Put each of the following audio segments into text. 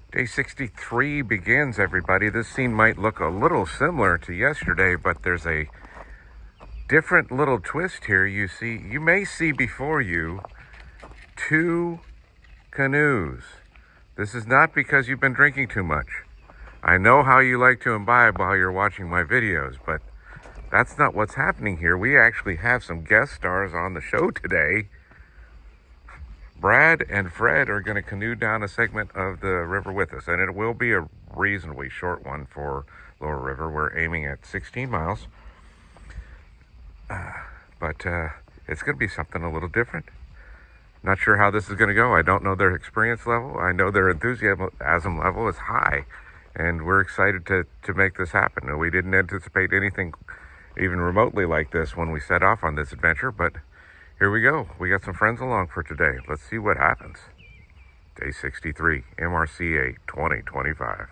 Day 63 begins, everybody. This scene might look a little similar to yesterday, but there's a different little twist here. You may see before you two canoes. This is not because you've been drinking too much. I know how you like to imbibe while you're watching my videos, but that's not what's happening here. We actually have some guest stars on the show today. Brad and Fred are going to canoe down a segment of the river with us, and it will be a reasonably short one for Lower River. We're aiming at 16 miles, but it's going to be something a little different. Not sure how this is going to go. I don't know their experience level. I know their enthusiasm level is high, and we're excited to make this happen. We didn't anticipate anything even remotely like this when we set off on this adventure, but here we go. We got some friends along for today. Let's see what happens. Day 63, MRCA 2025.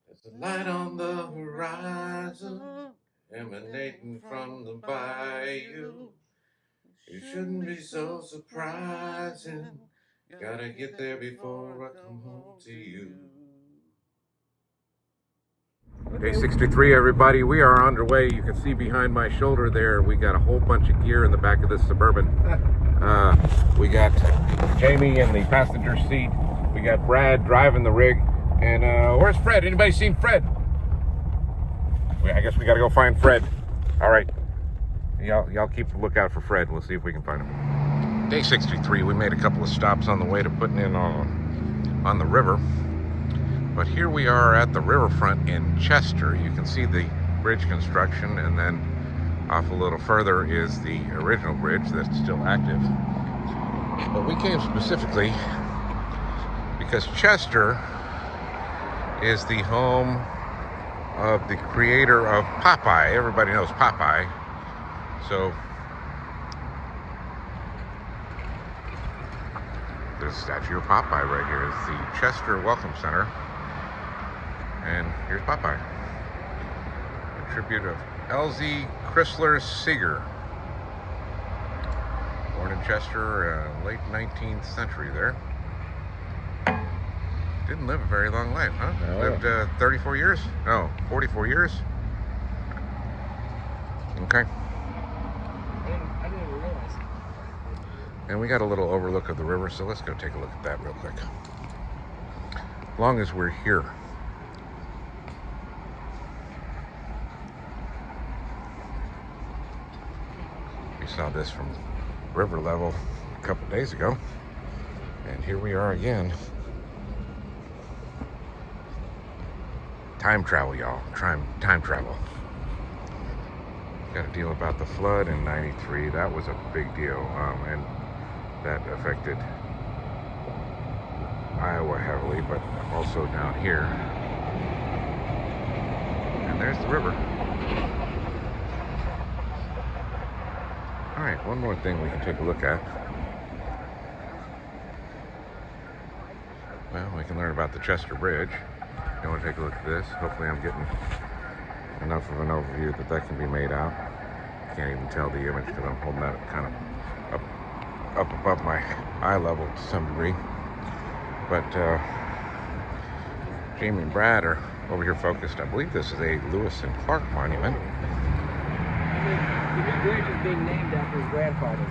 There's a light on the horizon, emanating from the bayou. It shouldn't be so surprising. Gotta get there before I come home to you. Day 63, everybody. We are underway. You can see behind my shoulder there, we got a whole bunch of gear in the back of this Suburban. We got Jamie in the passenger seat. We got Brad driving the rig. And where's Fred? Anybody seen Fred? I guess we got to go find Fred. All right. Y'all keep a lookout for Fred. We'll see if we can find him. Day 63, we made a couple of stops on the way to putting in on the river. But here we are at the riverfront in Chester. You can see the bridge construction, and then off a little further is the original bridge that's still active. But we came specifically because Chester is the home of the creator of Popeye. Everybody knows Popeye. So there's a statue of Popeye right here. It's the Chester Welcome Center. And here's Popeye. A tribute of Elzie Chrysler Seeger. Born in Chester, late 19th century there. Didn't live a very long life, huh? No. Lived 34 years? No, 44 years? Okay. I didn't even realize. And we got a little overlook of the river, so let's go take a look at that real quick. As long as we're here. We saw this from river level a couple days ago, and here we are again. Time travel, y'all. Time travel. Got a deal about the flood in '93. That was a big deal, and that affected Iowa heavily, but also down here. And there's the river. All right, one more thing we can take a look at. Well, we can learn about the Chester Bridge. You want to take a look at this? Hopefully I'm getting enough of an overview that can be made out. Can't even tell the image because I'm holding that kind of up above my eye level to some degree. But Jamie and Brad are over here focused. I believe this is a Lewis and Clark monument. The new bridge is being named after his grandfather.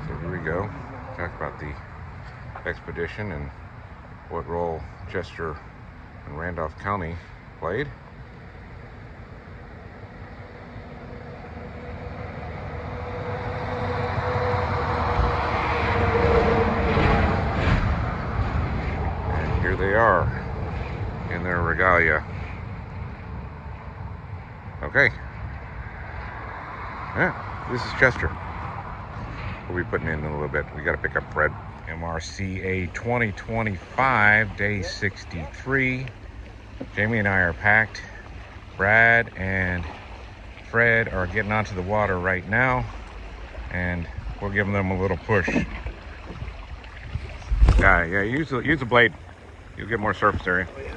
So here we go. Talk about the expedition and what role Chester and Randolph County played. And here they are in their regalia. Okay. Yeah, this is Chester. We'll be putting in a little bit. We got to pick up Fred. MRCA 2025, day 63. Jamie and I are packed. Brad and Fred are getting onto the water right now, and we're giving them a little push. Yeah, use a blade. You'll get more surface area. Oh, yeah.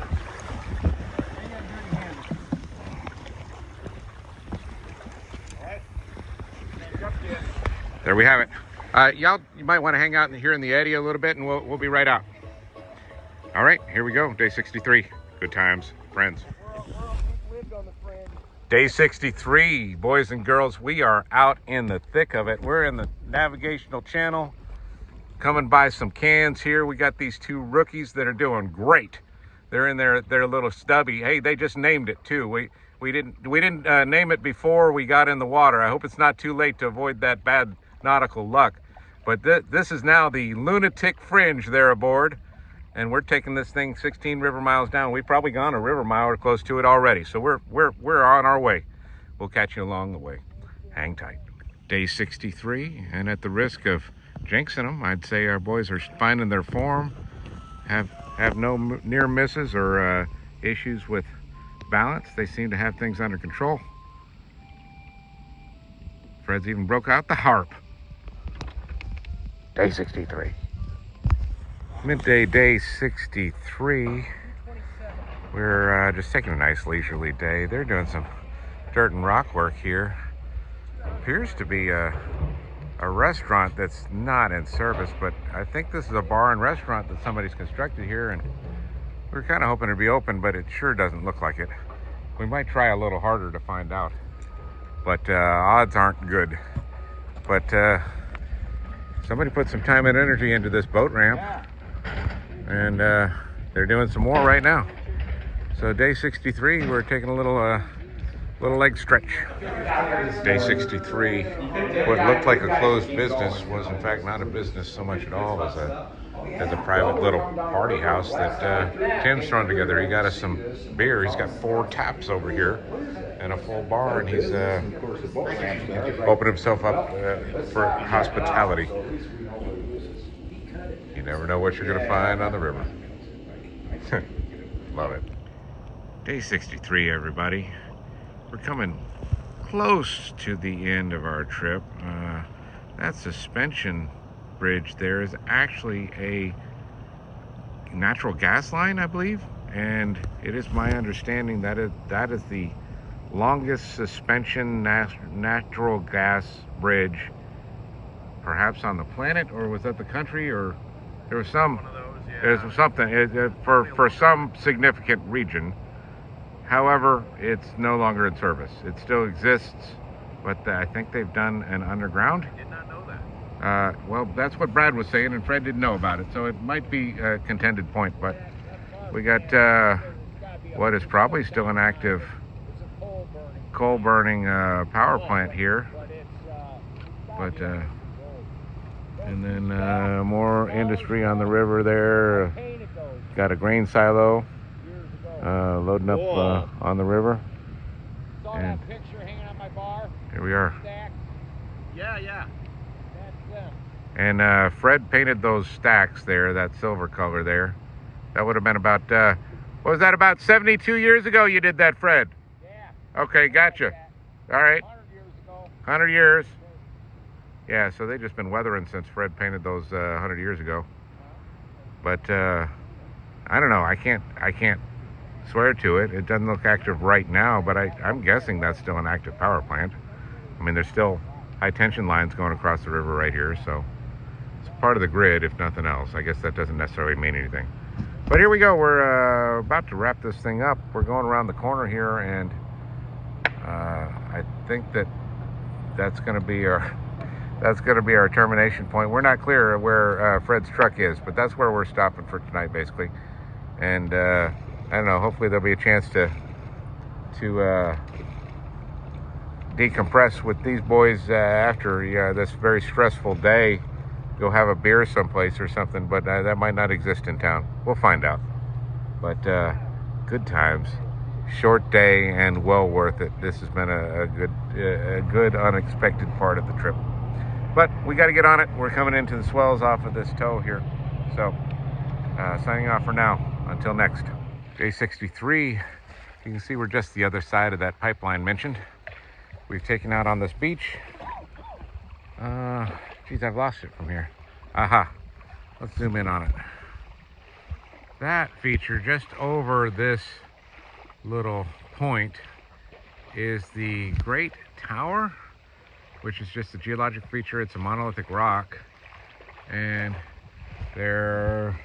There we have it. Y'all, you might want to hang out here in the eddy a little bit, and we'll be right out. All right, here we go. Day 63. Good times, friends. Day 63, boys and girls. We are out in the thick of it. We're in the navigational channel, coming by some cans here. We got these two rookies that are doing great. They're in their little stubby. Hey, they just named it too. We didn't name it before we got in the water. I hope it's not too late to avoid that bad nautical luck. But this is now the Lunatic Fringe there aboard, and we're taking this thing 16 river miles down. We've probably gone a river mile or close to it already. So we're on our way. We'll catch you along the way. Hang tight. Day 63, and at the risk of jinxing them, I'd say our boys are finding their form. Have no near misses or issues with balance. They seem to have things under control. Fred's even broke out the harp. Day 63. Midday, day 63. We're just taking a nice leisurely day. They're doing some dirt and rock work here. Appears to be a restaurant that's not in service, but I think this is a bar and restaurant that somebody's constructed here, and we're kind of hoping to be open, but it sure doesn't look like it. We might try a little harder to find out, but odds aren't good. But somebody put some time and energy into this boat ramp, and they're doing some more right now. So day 63, we're taking a little leg stretch. Day 63, what looked like a closed business was in fact not a business so much at all as a private little party house that Tim's thrown together. He got us some beer. He's got 4 taps over here and a full bar, and he's opened himself up for hospitality. You never know what you're going to find on the river. Love it. Day 63, everybody. We're coming close to the end of our trip. That suspension bridge there is actually a natural gas line, I believe, and it is my understanding that that is the longest suspension natural gas bridge perhaps on the planet, or was that the country, or there was some, there's something for some significant region. However, it's no longer in service. It still exists, but I think they've done an underground. I did not know that. Well, that's what Brad was saying, and Fred didn't know about it, so it might be a contended point. But we got what is probably still an active coal-burning power plant here. But and then more industry on the river there. Got a grain silo. Loading up on the river. Saw that picture hanging on my bar. Here we are. Yeah. That's them. And Fred painted those stacks there, that silver color there. That would have been about, what was that, about 72 years ago you did that, Fred? Yeah. Okay, gotcha. All right. 100 years ago. 100 years. Yeah, so they've just been weathering since Fred painted those 100 years ago. But I don't know. I can't swear to it. It doesn't look active right now, but I'm guessing that's still an active power plant. I mean, there's still high tension lines going across the river right here, so it's part of the grid, if nothing else. I guess that doesn't necessarily mean anything. But here we go. We're about to wrap this thing up. We're going around the corner here, and I think that's going to be our termination point. We're not clear where Fred's truck is, but that's where we're stopping for tonight, basically. And I don't know, hopefully there'll be a chance to decompress with these boys after this very stressful day. Go have a beer someplace or something, but that might not exist in town. We'll find out. But good times, short day, and well worth it. This has been a good unexpected part of the trip. But we got to get on it. We're coming into the swells off of this tow here. So signing off for now. Until next. Day 63, you can see we're just the other side of that pipeline mentioned. We've taken out on this beach. Geez, I've lost it from here. Aha, let's zoom in on it. That feature just over this little point is the Great Tower, which is just a geologic feature. It's a monolithic rock, and there are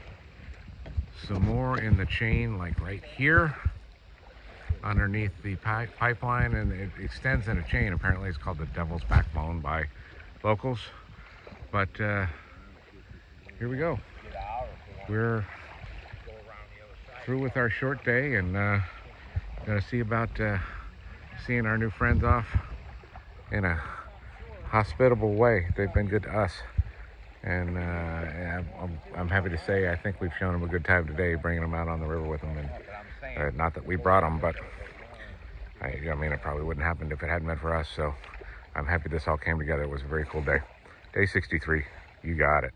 some more in the chain, like right here underneath the pipeline, and it extends in a chain. Apparently it's called the Devil's Backbone by locals. But here we go. We're through with our short day, and gonna see about seeing our new friends off in a hospitable way. They've been good to us, and I'm happy to say I think we've shown them a good time today, bringing them out on the river with them. And not that we brought them, but I mean, it probably wouldn't have happened if it hadn't been for us. So I'm happy this all came together. It was a very cool day. Day 63. You got it.